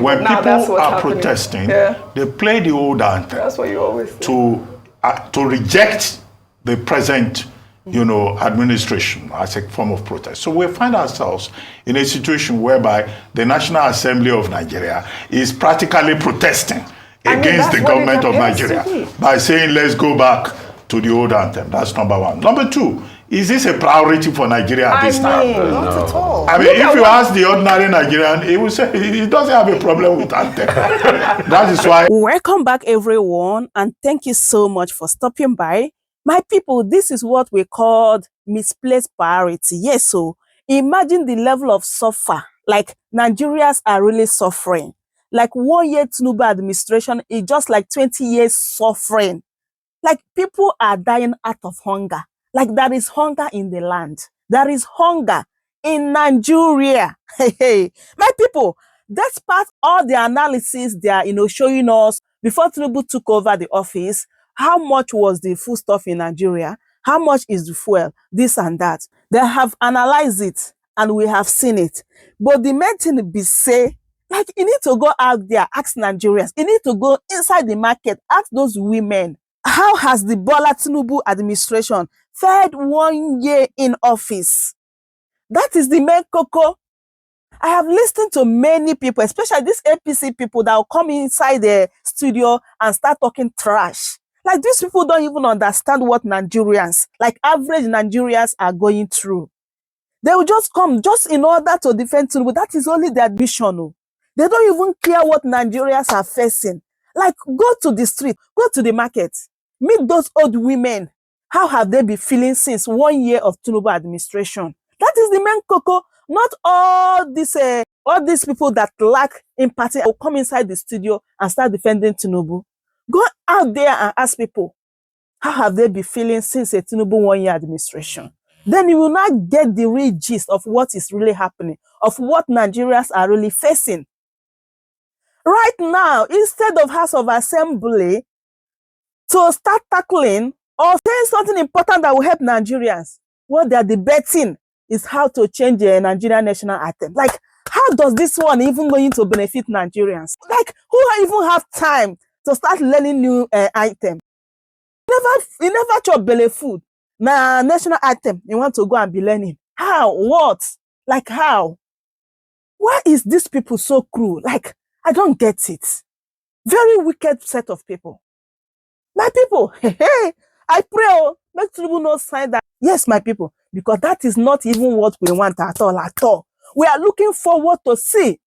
When people are protesting, they play the old anthem. That's what you always say. To reject the present, administration as a form of protest. So we find ourselves in a situation whereby the National Assembly of Nigeria is practically protesting against the government of Nigeria by saying, let's go back to the old anthem. That's number one. Number two, is this a priority for Nigeria at this time? Not at all. I mean, if you ask the ordinary Nigerian, he will say he doesn't have a problem with anthem. That is why. Welcome back, everyone, and thank you so much for stopping by. My people, this is what we call misplaced priority. Yes, so imagine the level of suffer. Like Nigerians are really suffering. Like 1 year Tinubu administration is just like 20 years suffering. Like people are dying out of hunger. Like there is hunger in the land. There is hunger in Nigeria. Hey, my people, despite all the analysis they are, showing us before Tinubu took over the office, how much was the foodstuff in Nigeria? How much is the fuel? This and that. They have analyzed it and we have seen it. But the main thing be say, like you need to go out there, ask Nigerians. You need to go inside the market, ask those women. How has the Bola Tinubu administration fared 1 year in office? That is the main cocoa. I have listened to many people, especially these APC people that will come inside the studio and start talking trash. Like these people don't even understand what Nigerians, like average Nigerians, are going through. They will just come just in order to defend Tinubu. That is only their mission. They don't even care what Nigerians are facing. Like go to the street, go to the market, meet those old women. How have they been feeling since 1 year of Tinubu administration? That is the main cocoa. Not all these people that lack empathy will come inside the studio and start defending Tinubu. Go out there and ask people, how have they been feeling since a Tinubu 1 year administration? Then you will not get the real gist of what is really happening, of what Nigerians are really facing. Right now, instead of House of Assembly to start tackling or saying something important that will help Nigerians, what they are debating is how to change the Nigerian national anthem. Like, how does this one even going to benefit Nigerians? Like, who even have time to start learning new item? You never chop belly food. Now, national anthem, you want to go and be learning. How? What? Like, how? Why is these people so cruel? Like, I don't get it. Very wicked set of people. My people, hey, I pray, make Tinubu not sign that. Yes, my people, because that is not even what we want at all. We are looking forward to see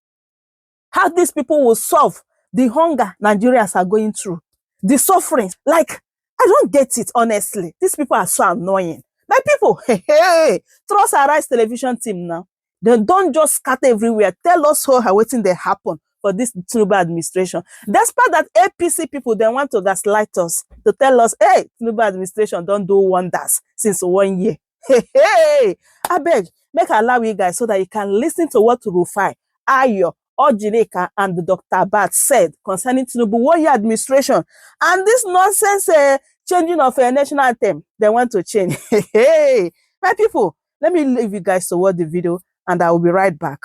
how these people will solve the hunger Nigerians are going through, the suffering. Like, I don't get it, honestly. These people are so annoying. My people, hey, trust our Rise television team now. They don't just scatter everywhere. Tell us how waiting they happen for this Tinubu administration. Despite that APC people, they want to gaslight us, to tell us, hey, Tinubu administration don't do wonders since 1 year. Hey, I beg, make allow you guys so that you can listen to what Rufai, Ayo, Ojineka, and Dr. Abati said concerning Tinubu 1 year administration. And this nonsense changing of a national anthem, they want to change. Hey, my people, let me leave you guys to watch the video and I will be right back.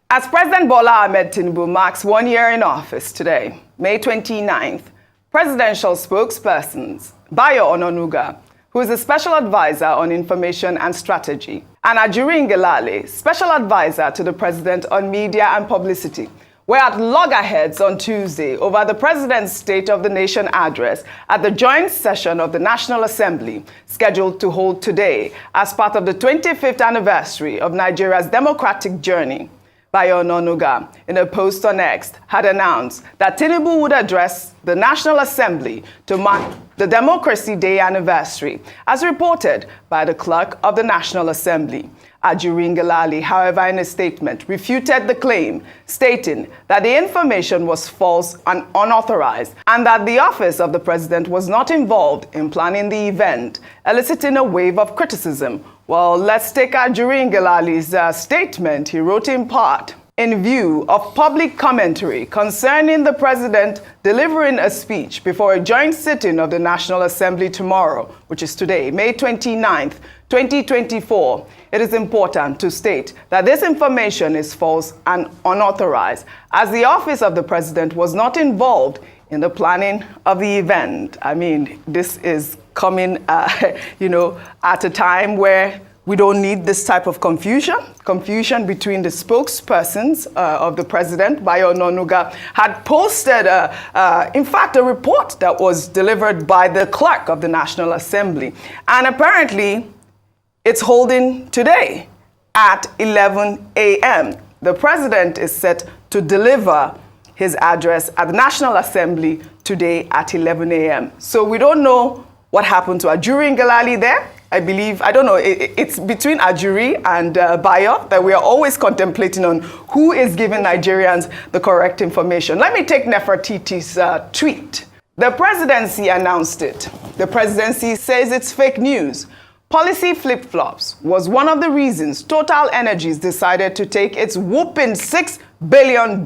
As President Bola Ahmed Tinubu marks 1 year in office today, May 29th, presidential spokespersons Bayo Ononuga, who is a special advisor on information and strategy, and Ajuri Ngelale, special advisor to the president on media and publicity, were at loggerheads on Tuesday over the president's State of the Nation address at the joint session of the National Assembly, scheduled to hold today as part of the 25th anniversary of Nigeria's democratic journey. Bayo Ononuga, in a post on X, had announced that Tinubu would address the National Assembly to mark the Democracy Day anniversary, as reported by the clerk of the National Assembly. Ajuri Ngelale, however, in a statement, refuted the claim, stating that the information was false and unauthorized, and that the office of the president was not involved in planning the event, eliciting a wave of criticism. Well, let's take Ajuri Ngelale's statement. He wrote in part, in view of public commentary concerning the president delivering a speech before a joint sitting of the National Assembly tomorrow, which is today, May 29th, 2024, it is important to state that this information is false and unauthorized, as the office of the president was not involved in the planning of the event. I mean, this is coming, at a time where we don't need this type of confusion between the spokespersons of the president. Bayo Ononuga had posted, in fact, a report that was delivered by the clerk of the National Assembly. And apparently, it's holding today at 11 a.m. The president is set to deliver his address at the National Assembly today at 11 a.m. So we don't know what happened to Ajuri Ngelale there. I believe, I don't know, it's between Ajuri and Bayo that we are always contemplating on who is giving Nigerians the correct information. Let me take Nefertiti's tweet. The presidency announced it. The presidency says it's fake news. Policy flip-flops was one of the reasons Total Energies decided to take its whopping $6 billion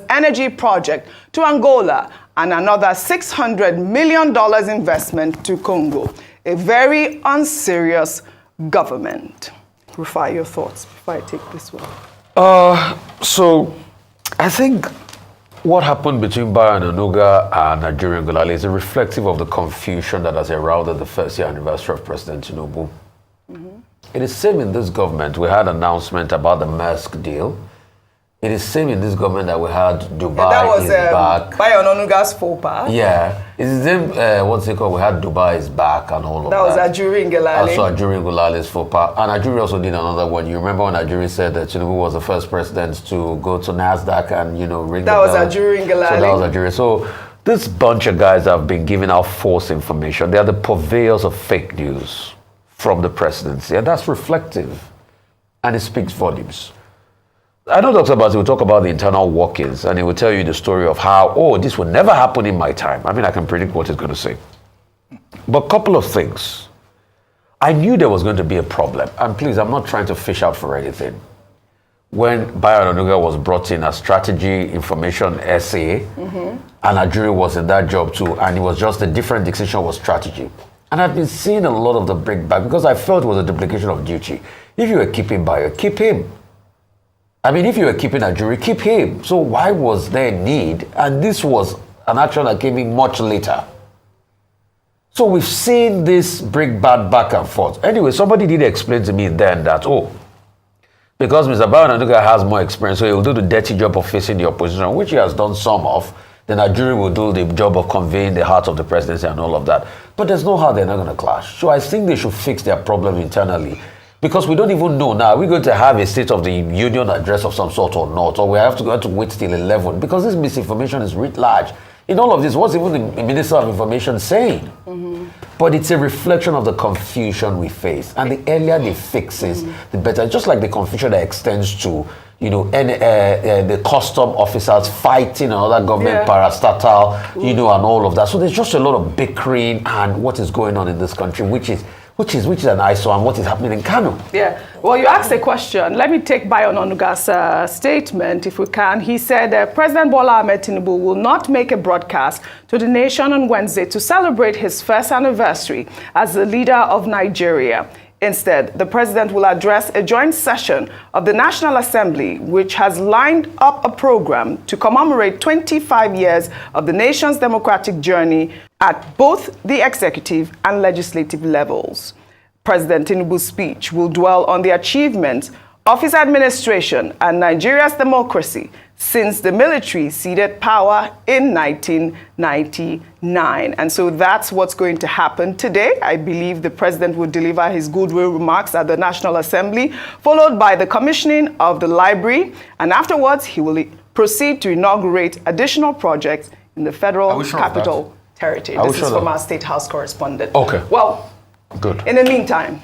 energy project to Angola and another $600 million investment to Congo. A very unserious government. Rufai, your thoughts before I take this one? So I think what happened between Bayo Ononuga and Ajuri Ngelale is reflective of the confusion that has heralded the first year anniversary of President Tinubu. It is same in this government. We had announcement about the Maersk deal. It is same in this government that we had Dubai is back. Bayo Ononuga's faux pas. Yeah. It's the same, what's it called? We had Dubai is back and all of that. That was Ajuri Ngelale. Also Ajuri Ngelale's faux pas. And Ajuri also did another one. You remember when Ajuri said that Tinubu was the first president to go to NASDAQ and, ring the bell? That was Ajuri Ngelale. So that was Ajuri. So this bunch of guys have been giving out false information. They are the purveyors of fake news from the presidency. And that's reflective. And it speaks volumes. I know Dr. Abati will talk about the internal workings and he will tell you the story of how, this will never happen in my time. I mean, I can predict what he's going to say. But a couple of things. I knew there was going to be a problem. And please, I'm not trying to fish out for anything. When Bayo Ononuga was brought in as strategy information SA, and Ajuri was in that job too, and it was just a different decision was strategy. And I've been seeing a lot of the breakback because I felt it was a duplication of duty. If you were keeping Bayo, keep him. I mean, if you were keeping Ajuri, keep him. So why was there a need? And this was an action that came in much later. So we've seen this breakback back and forth. Anyway, somebody did explain to me then that, because Mr. Bayo Ononuga has more experience, so he will do the dirty job of facing the opposition, which he has done some of, then Ajuri will do the job of conveying the heart of the presidency and all of that. But there's no how they're not going to clash. So I think they should fix their problem internally. Because we don't even know now, are we going to have a State of the Union address of some sort or not? Or we have to wait till 11? Because this misinformation is writ large. In all of this, what's even the Minister of Information saying? But it's a reflection of the confusion we face. And the earlier they fix it, the better. Just like the confusion that extends to, the custom officers fighting another government parastatal, and all of that. So there's just a lot of bickering and what is going on in this country, which is an eyesore and what is happening in Kano. Yeah. Well, you asked a question. Let me take Bayo Ononuga's statement, if we can. He said President Bola Ahmed Tinubu will not make a broadcast to the nation on Wednesday to celebrate his first anniversary as the leader of Nigeria. Instead, the president will address a joint session of the National Assembly, which has lined up a program to commemorate 25 years of the nation's democratic journey at both the executive and legislative levels. President Tinubu's speech will dwell on the achievements of his administration and Nigeria's democracy since the military ceded power in 1999. And so that's what's going to happen today. I believe the president will deliver his goodwill remarks at the National Assembly, followed by the commissioning of the library. And afterwards, he will proceed to inaugurate additional projects in the Federal Capital Territory. This is from our State House correspondent. Okay. Well, good. In the meantime,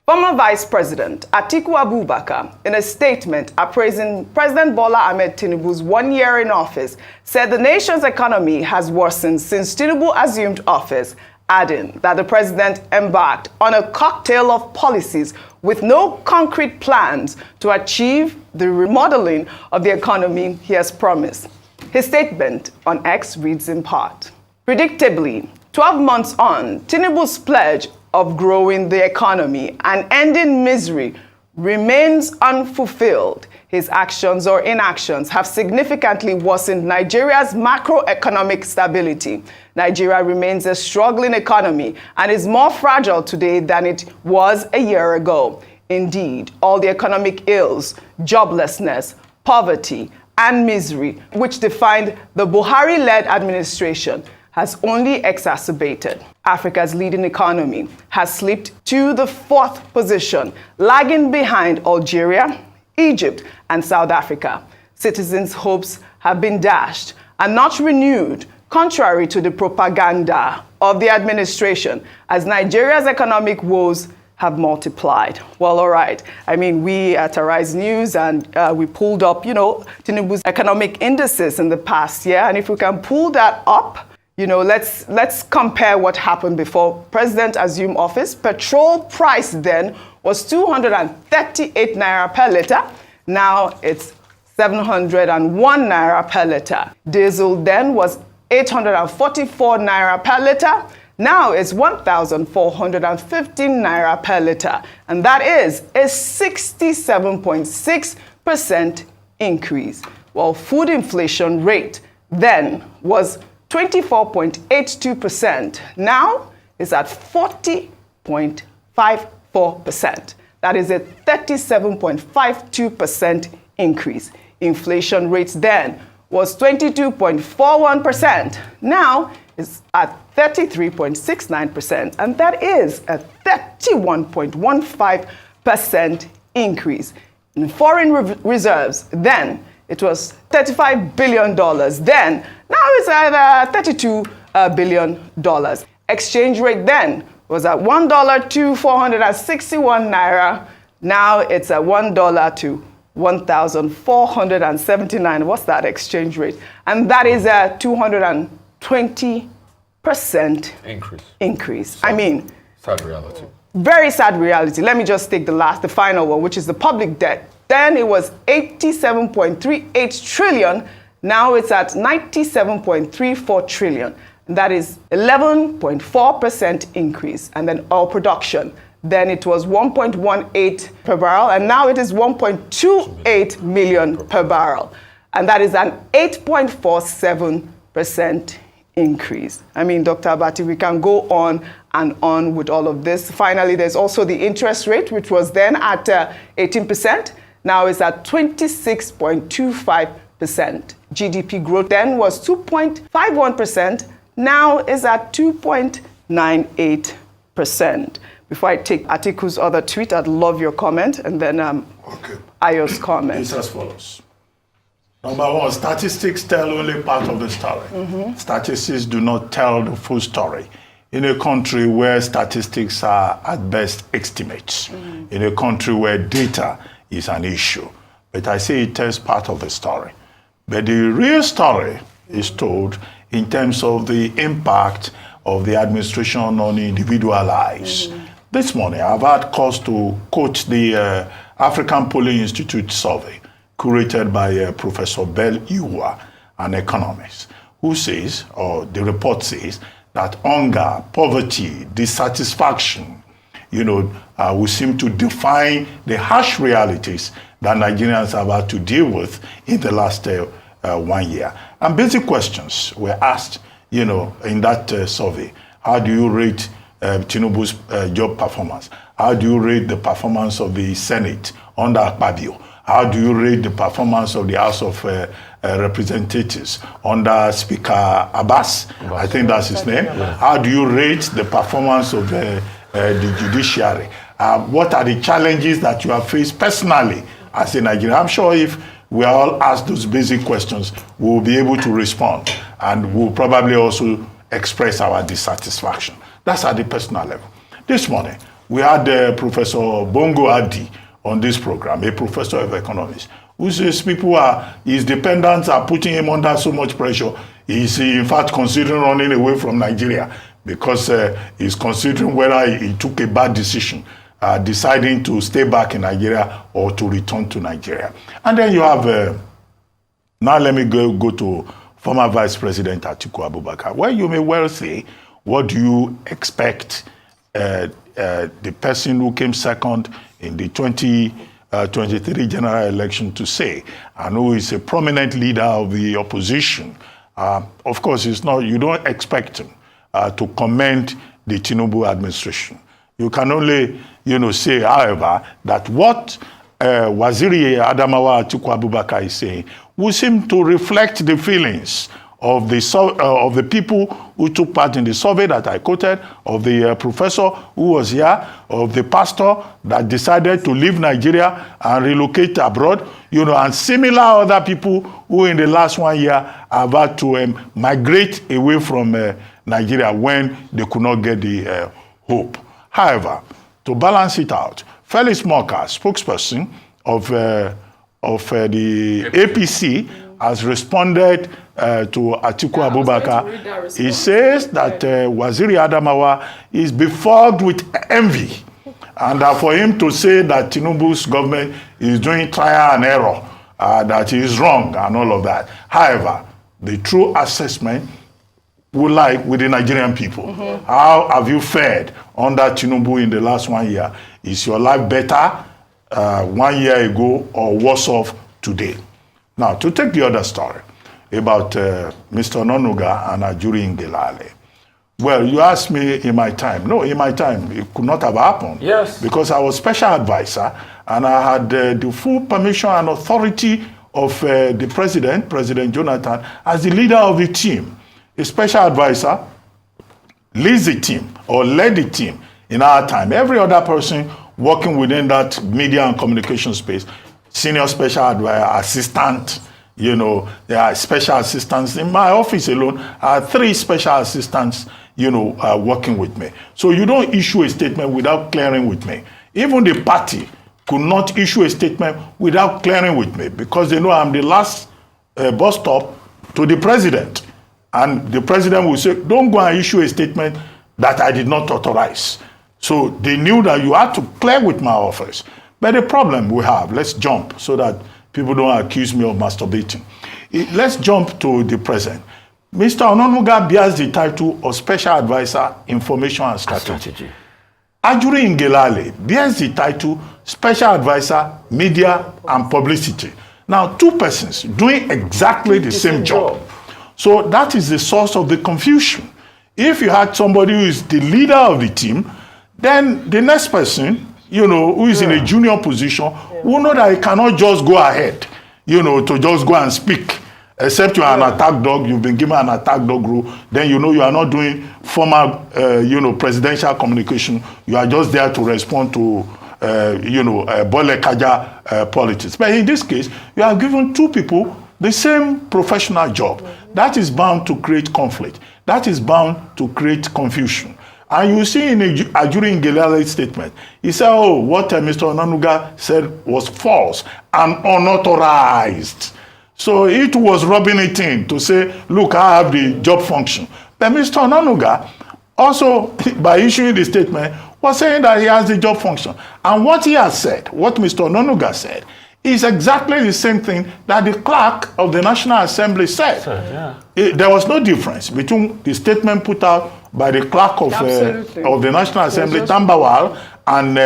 former Vice President Atiku Abubakar, in a statement appraising President Bola Ahmed Tinubu's 1 year in office, said the nation's economy has worsened since Tinubu assumed office adding that the president embarked on a cocktail of policies with no concrete plans to achieve the remodeling of the economy he has promised. His statement on X reads in part, "Predictably, 12 months on, Tinubu's pledge of growing the economy and ending misery remains unfulfilled. His actions or inactions have significantly worsened Nigeria's macroeconomic stability. Nigeria remains a struggling economy and is more fragile today than it was a year ago. Indeed, all the economic ills, joblessness, poverty, and misery, which defined the Buhari-led administration, has only exacerbated. Africa's leading economy has slipped to the 4th position, lagging behind Algeria, Egypt, and South Africa. Citizens' hopes have been dashed and not renewed, contrary to the propaganda of the administration, as Nigeria's economic woes have multiplied." Well, all right. I mean, we at Arise News, and we pulled up, Tinubu's economic indices in the past year. And if we can pull that up, let's compare what happened before President assumed office. Petrol price then was 238 naira per liter. Now it's 701 naira per liter. Diesel then was 844 naira per liter. Now it's 1,415 naira per liter. And that is a 67.6% increase. While food inflation rate then was 24.82%. Now is at 40.54%. That is a 37.52% increase. Inflation rates then was 22.41%. Now is at 33.69%. And that is a 31.15% increase. In foreign reserves, then it was $35 billion. Then, now it's at $32 billion. Exchange rate then was at $1 to 461 naira. Now it's at $1 to 1,479. What's that exchange rate? And that is a 220% increase. I mean, sad reality. Very sad reality. Let me just take the final one, which is the public debt. Then it was 87.38 trillion. Now it's at 97.34 trillion. And that is 11.4% increase. And then oil production. Then it was 1.18 per barrel, and now it is 1.28 million per barrel. And that is an 8.47% increase. I mean, Dr. Abati, we can go on and on with all of this. Finally, there's also the interest rate, which was then at 18%. Now it's at 26.25%. GDP growth then was 2.51%. Now is at 2.98%. Before I take Atiku's other tweet, I'd love your comment, and then Ayo's comment. It's as follows. Number one, statistics tell only part of the story. Statistics do not tell the full story. In a country where statistics are at best estimates, in a country where data is an issue. But I say it tells part of the story. But the real story is told in terms of the impact of the administration on individual lives. This morning, I've had cause to quote the African Polling Institute survey curated by Professor Bell Iwa, an economist, who says, or the report says, that hunger, poverty, dissatisfaction, will seem to define the harsh realities that Nigerians have had to deal with in the last 1 year. And basic questions were asked, in that survey. How do you rate Tinubu's job performance? How do you rate the performance of the Senate under Akpabio? How do you rate the performance of the House of Representatives under Speaker Abbas? I think that's his name. Yeah. How do you rate the performance of the judiciary? What are the challenges that you have faced personally as a Nigerian? I'm sure if we all ask those basic questions, we'll be able to respond, and we'll probably also express our dissatisfaction. That's at the personal level. This morning, we had Professor Bongo Adi on this program, a professor of economics, who says his dependents are putting him under so much pressure. He's in fact considering running away from Nigeria because he's considering whether he took a bad decision, deciding to stay back in Nigeria or to return to Nigeria. And then you have, now let me go to former Vice President Atiku Abubakar. Well, you may well say, what do you expect the person who came second in the 2023 general election to say, and who is a prominent leader of the opposition? Of course, it's not, you don't expect him to commend the Tinubu administration. You can only, say, however, that what Waziri Adamawa Atiku Abubakar is saying will seem to reflect the feelings of the people who took part in the survey that I quoted, of the professor who was here, of the pastor that decided to leave Nigeria and relocate abroad, and similar other people who in the last 1 year have had to migrate away from Nigeria when they could not get the hope. However, to balance it out, Felix Morka, spokesperson of the APC, has responded to Atiku Abubakar. He says that Waziri Adamawa is befogged with envy, and for him to say that Tinubu's government is doing trial and error, that he is wrong and all of that. However, the true assessment would lie with the Nigerian people. How have you fared under Tinubu in the last 1 year? Is your life better 1 year ago or worse off today? Now, to take the other story about Mr. Ononuga and Ajuri Ngelale. Well, you asked me in my time. No, in my time, it could not have happened. Yes. Because I was special advisor, and I had the full permission and authority of the president, President Jonathan, as the leader of the team. A special advisor leads the team or led the team in our time. Every other person working within that media and communication space, senior special advisor, assistant, there are special assistants. In my office alone, I had 3 special assistants, working with me. So you don't issue a statement without clearing with me. Even the party could not issue a statement without clearing with me, because they know I'm the last bus stop to the president. And the president will say, don't go and issue a statement that I did not authorize. So they knew that you had to clear with my office. But the problem we have, let's jump so that people don't accuse me of masturbating. Let's jump to the present. Mr. Ononuga bears the title of Special Advisor, Information and Strategy. Ajuri Ngelale bears the title Special Advisor, Media and Publicity. Now, 2 persons doing exactly the same job. So that is the source of the confusion. If you had somebody who is the leader of the team, then the next person, who is in a junior position, will know that he cannot just go ahead, to just go and speak. Except you are an attack dog, you've been given an attack dog rule, then you are not doing formal, presidential communication. You are just there to respond to, Bole Kaja politics. But in this case, you are given 2 people the same professional job. That is bound to create conflict. That is bound to create confusion. And you see in Ajuri Ngelale's statement, he said, what Mr. Ononuga said was false and unauthorized. So it was rubbing it in to say, look, I have the job function. But Mr. Ononuga also, by issuing the statement, was saying that he has the job function. And what he has said, what Mr. Ononuga said, is exactly the same thing that the clerk of the National Assembly said. There was no difference between the statement put out by the clerk of the National Assembly, Tambawal, and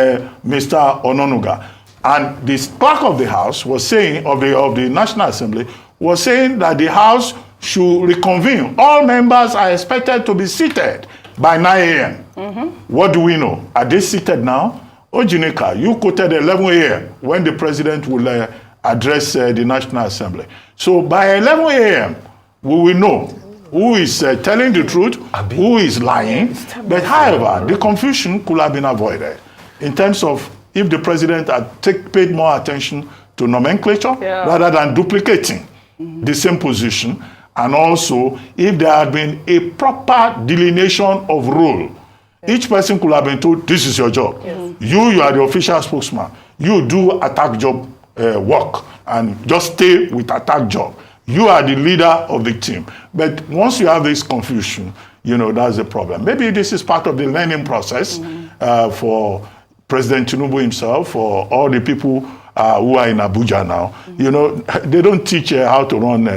Mr. Ononuga. And the clerk of the House was saying, of the National Assembly, was saying that the House should reconvene. All members are expected to be seated by 9 a.m. What do we know? Are they seated now? Ojinika, you quoted 11 a.m. when the president will address the National Assembly. So by 11 a.m., we will know who is telling the truth, who is lying. But however, the confusion could have been avoided in terms of if the president had paid more attention to nomenclature rather than duplicating the same position, and also if there had been a proper delineation of role. Each person could have been told, this is your job. You are the official spokesman. You do attack job work and just stay with attack job. You are the leader of the team. But once you have this confusion, that's the problem. Maybe this is part of the learning process for President Tinubu himself, for all the people who are in Abuja now. They don't teach how to run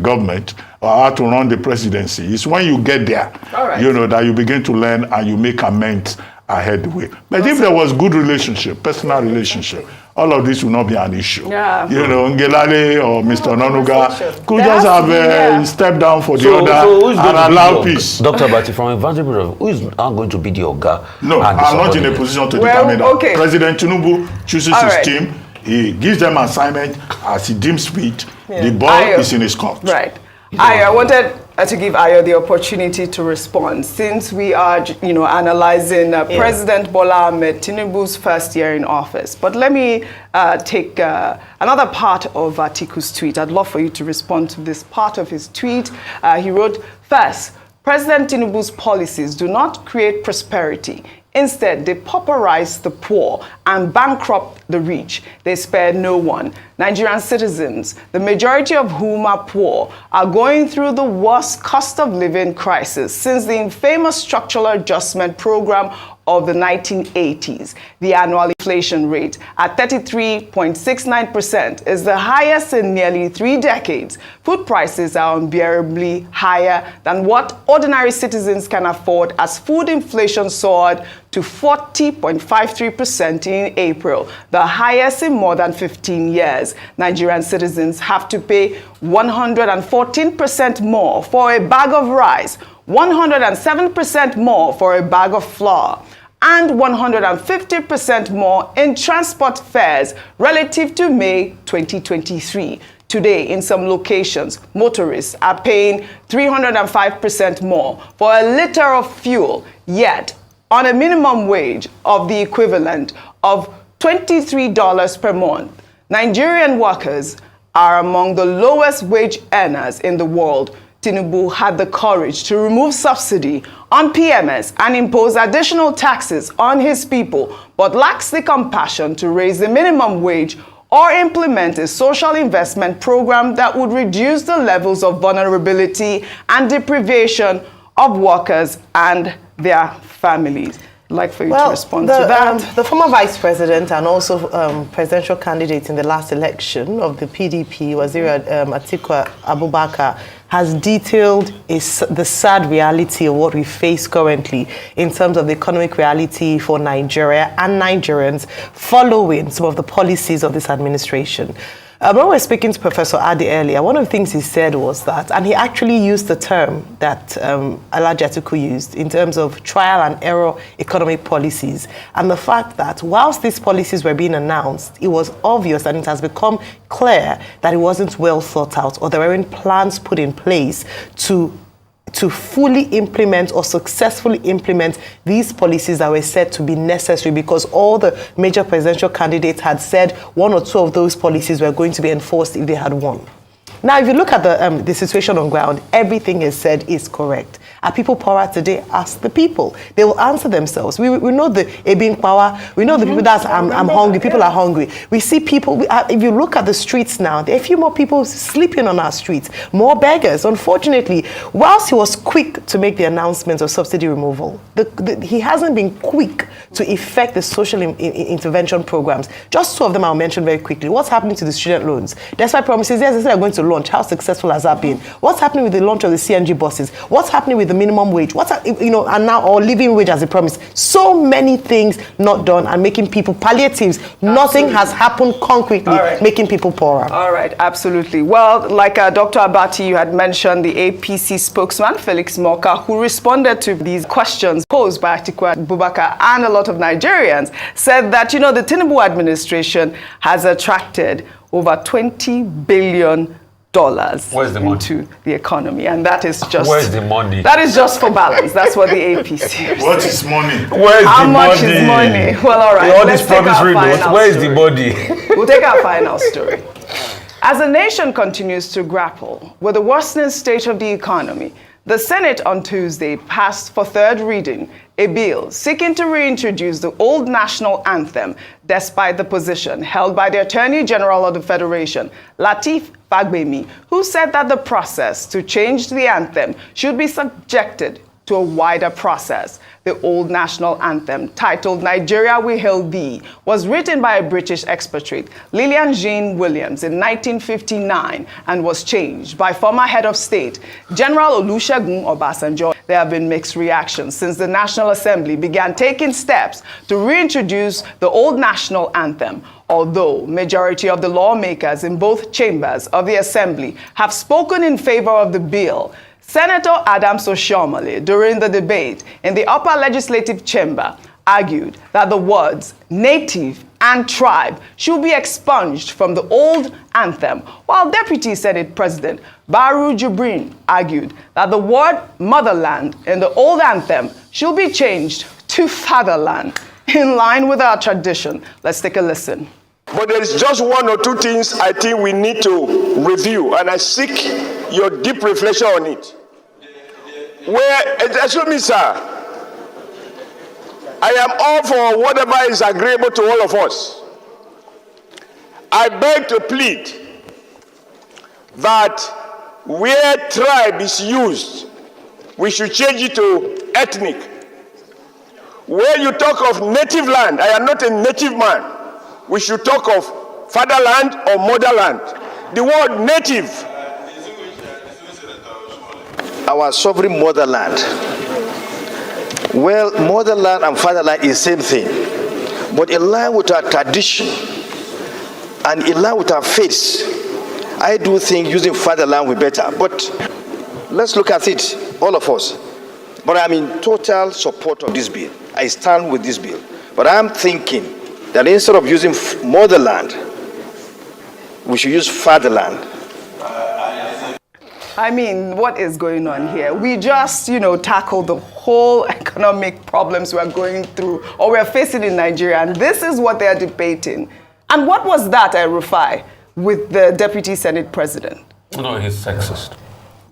government or how to run the presidency. It's when you get there, that you begin to learn and you make amends ahead the way. But if there was good relationship, personal relationship, all of this will not be an issue. Yeah. Ngelale or Mr. Nonuga could just have stepped down for the other and allow peace. Dr. Abati, from a vantage point, who is now going to be the Oga? No, I'm not in a position to determine that. Okay. President Tinubu chooses his team. He gives them assignment as he deems fit. The ball is in his court. Right. I wanted to give Ayo the opportunity to respond, since we are, analyzing President Bola Ahmed Tinubu's first year in office. But let me take another part of Atiku's tweet. I'd love for you to respond to this part of his tweet. He wrote, "First, President Tinubu's policies do not create prosperity. Instead, they pauperize the poor and bankrupt the rich. They spare no one. Nigerian citizens, the majority of whom are poor, are going through the worst cost of living crisis since the infamous structural adjustment program of the 1980s. The annual inflation rate at 33.69% is the highest in nearly 3 decades. Food prices are unbearably higher than what ordinary citizens can afford, as food inflation soared to 40.53% in April, the highest in more than 15 years. Nigerian citizens have to pay 114% more for a bag of rice, 107% more for a bag of flour, and 150% more in transport fares relative to May 2023. Today, in some locations, motorists are paying 305% more for a liter of fuel, yet on a minimum wage of the equivalent of $23 per month. Nigerian workers are among the lowest wage earners in the world. Tinubu had the courage to remove subsidy on PMS and impose additional taxes on his people, but lacks the compassion to raise the minimum wage or implement a social investment program that would reduce the levels of vulnerability and deprivation of workers and their families. I'd like for you to respond to that. The former vice president and also presidential candidate in the last election of the PDP, Waziri Atiku Abubakar, has detailed the sad reality of what we face currently in terms of the economic reality for Nigeria and Nigerians following some of the policies of this administration. When we were speaking to Professor Adi earlier, one of the things he said was that, and he actually used the term that Alhaji Atiku used in terms of trial and error economic policies, and the fact that whilst these policies were being announced, it was obvious and it has become clear that it wasn't well thought out, or there weren't plans put in place to fully implement or successfully implement these policies that were said to be necessary, because all the major presidential candidates had said 1 or 2 of those policies were going to be enforced if they had won. Now, if you look at the situation on ground, everything is said is correct. Are people poorer today? Ask the people. They will answer themselves. We know the being power. We know the people that I'm hungry. People are hungry. We see people. If you look at the streets now, there are a few more people sleeping on our streets. More beggars. Unfortunately, whilst he was quick to make the announcement of subsidy removal, he hasn't been quick to effect the social intervention programs. Just 2 of them I'll mention very quickly. What's happening to the student loans? Despite promises, yes, they said they're going to launch. How successful has that been? What's happening with the launch of the CNG buses? What's happening with the minimum wage? And now, or living wage as a promise? So many things not done and making people palliatives. Absolutely. Nothing has happened concretely, making people poorer. All right, absolutely. Well, like Dr. Abati, you had mentioned the APC spokesman, Felix Moka, who responded to these questions posed by Atiku Abubakar and a lot of Nigerians, said that, the Tinubu administration has attracted over $20 billion into the economy, and that is just where's the money? That is just for balance. That's what the APC. What is money? How much is money? Well, all right. All these promissory notes. Where is the money? We'll take our final story. As the nation continues to grapple with the worsening state of the economy, The Senate on Tuesday passed for third reading a bill seeking to reintroduce the old national anthem despite the position held by the Attorney General of the Federation, Lateef Fagbemi, who said that the process to change the anthem should be subjected to a wider process. The old national anthem, titled Nigeria We Hail Thee, was written by a British expatriate, Lillian Jean Williams, in 1959 and was changed by former head of state, General Olusegun Obasanjo. There have been mixed reactions since the National Assembly began taking steps to reintroduce the old national anthem, although majority of the lawmakers in both chambers of the Assembly have spoken in favor of the bill. Senator Adams Oshiomhole, during the debate in the upper legislative chamber, argued that the words native and tribe should be expunged from the old anthem, while Deputy Senate President Baru Jibrin argued that the word motherland in the old anthem should be changed to fatherland, in line with our tradition. Let's take a listen. But there is just one or two things I think we need to review, and I seek your deep reflection on it. Excuse me, sir, I am all for whatever is agreeable to all of us. I beg to plead that where tribe is used, we should change it to ethnic. Where you talk of native land, I am not a native man. We should talk of fatherland or motherland. The word native. Our sovereign motherland. Well, motherland and fatherland is the same thing. But in line with our tradition and in line with our faith, I do think using fatherland will be better. But let's look at it, all of us. But I'm in total support of this bill. I stand with this bill. But I'm thinking that instead of using motherland, we should use fatherland. I mean, what is going on here? We just, tackled the whole economic problems we're going through or we're facing in Nigeria, and this is what they're debating. And what was that, Rufai, with the Deputy Senate President? No, he's sexist.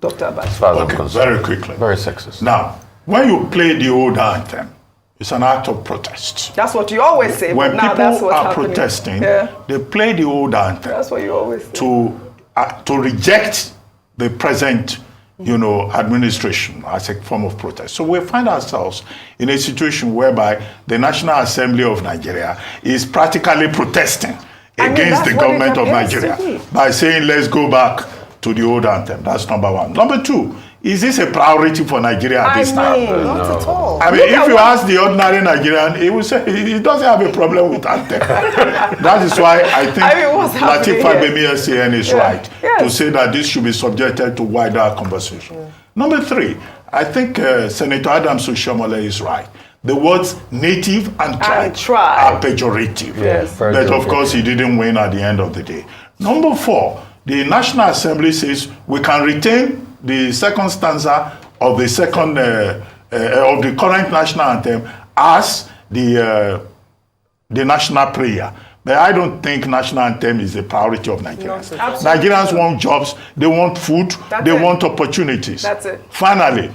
Dr. Abati. As far as I'm Okay, concerned. very quickly. Very sexist. Now, when you play the old anthem, it's an act of protest. That's what you always say, When but now that's people what's are happening. protesting, Yeah, they play the old anthem that's what you always say. to reject the present, administration as a form of protest. So we find ourselves in a situation whereby the National Assembly of Nigeria is practically protesting against that's the what government it of appears to Nigeria be. by saying, let's go back to the old anthem. That's number one. Number two, is this a priority for Nigeria at this time? Not at all. I mean, if you ask the ordinary Nigerian, he will say he doesn't have a problem with anthem. That is why I think what's Lateef happening Fagbemi SAN is right Yes. to say that this should be subjected to wider conversation. Number three, I think Senator Adams Oshiomhole is right. The words native and tribe are pejorative. Yes. But of course, he didn't win at the end of the day. Number four, the National Assembly says we can retain the second stanza of the second of the current national anthem as the national prayer. But I don't think national anthem is a priority of Nigerians. Nigerians want jobs, they want food, they want opportunities. That's it. Finally,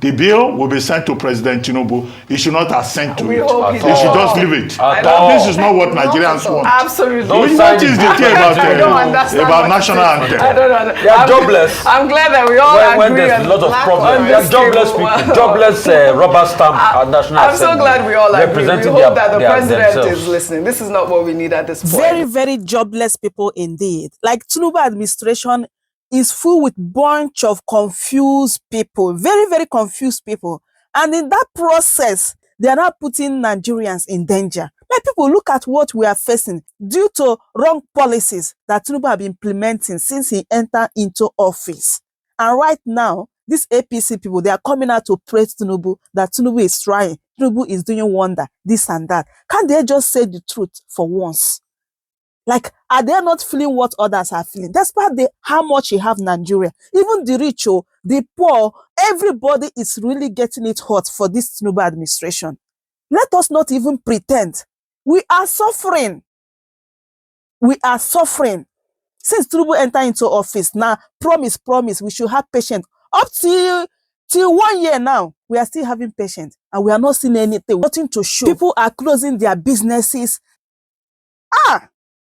the bill will be sent to President Tinubu. He should not assent to We it. hope he He should does. just leave it. At all. This is not what Nigerians want. Absolutely. What is the thing I don't understand about what national it is. anthem? I don't understand. They are jobless. I'm glad that we all When agree there's on a lot of black problems, on they are this jobless table. people, jobless rubber stamp national I'm so assembly, glad we all agree. We representing hope that the their president themselves. is listening. This is not what we need at this point. Very, very jobless people indeed. Like Tinubu administration is full with bunch of confused people, very, very confused people. And in that process, they are now putting Nigerians in danger. Like people, look at what we are facing due to wrong policies that Tinubu have been implementing since he entered into office. And right now, these APC people, they are coming out to praise Tinubu, that Tinubu is trying, Tinubu is doing wonder, this and that. Can't they just say the truth for once? Like, are they not feeling what others are feeling? Despite how much you have Nigeria, even the rich, the poor, everybody is really getting it hot for this Tinubu administration. Let us not even pretend. We are suffering. We are suffering. Since Tinubu entered into office, now, promise, we should have patience. Up till Till 1 year now, we are still having patients and we are not seeing anything, nothing to show. People are closing their businesses.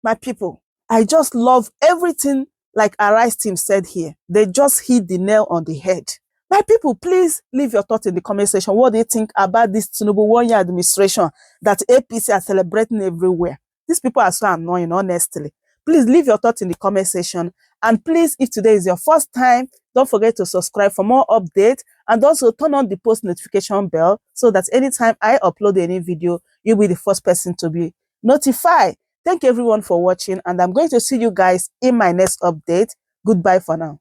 My people, I just love everything like Arise team said here. They just hit the nail on the head. My people, please leave your thoughts in the comment section. What do you think about this Tinubu 1 year administration that APC are celebrating everywhere? These people are so annoying, honestly. Please leave your thoughts in the comment section. And please, if today is your first time, don't forget to subscribe for more updates and also turn on the post notification bell so that anytime I upload any video, you'll be the first person to be notified. Thank you everyone for watching, and I'm going to see you guys in my next update. Goodbye for now.